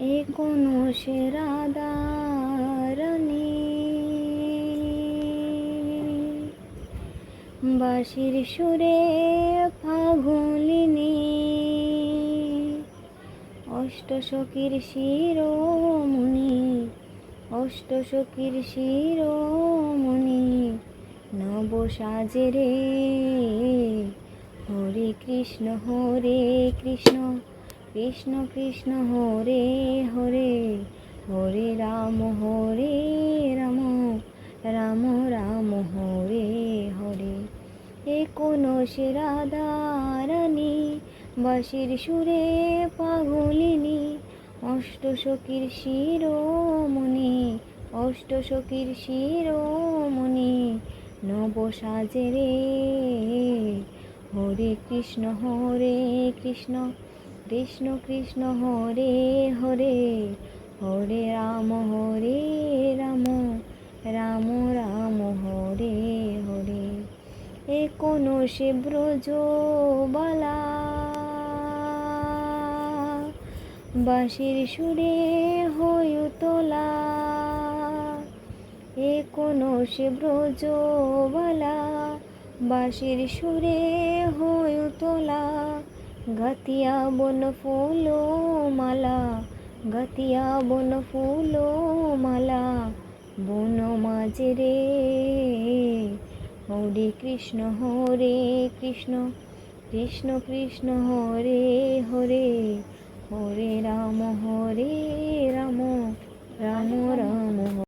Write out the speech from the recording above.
এ কোনো সে রাধারানী, বাঁশির সুরে ফাগুলিনী, অষ্টসখীর শিরোমণি, অষ্টসখীর শিরোমণি, নব সাজে রে। হরে কৃষ্ণ কৃষ্ণ কৃষ্ণ হরে হরে, হরে রাম রাম রাম হরে হরে। এ কোনো সে রাধারানী, বাঁশির সুরে পাগলিনী, অষ্টসখীর শিরোমণি, অষ্টসখীর শিরোমণি, নব সাজে রে। হরে কৃষ্ণ কৃষ্ণ কৃষ্ণ হরে হরে, হরে রাম রাম রাম হরে হরে। এ কোনো সে ব্রজবালা, বাঁশির সুরে হয়ে তোলা। এ কোনো সে ব্রজবালা, বাঁশির সুরে হয়ে তোলা। গাতিয়া বন ফুল মালা, গাতিয়া বন ফুল মালা, বন মাঝে রে। হরে কৃষ্ণ কৃষ্ণ কৃষ্ণ হরে হরে, হরে রাম রাম রাম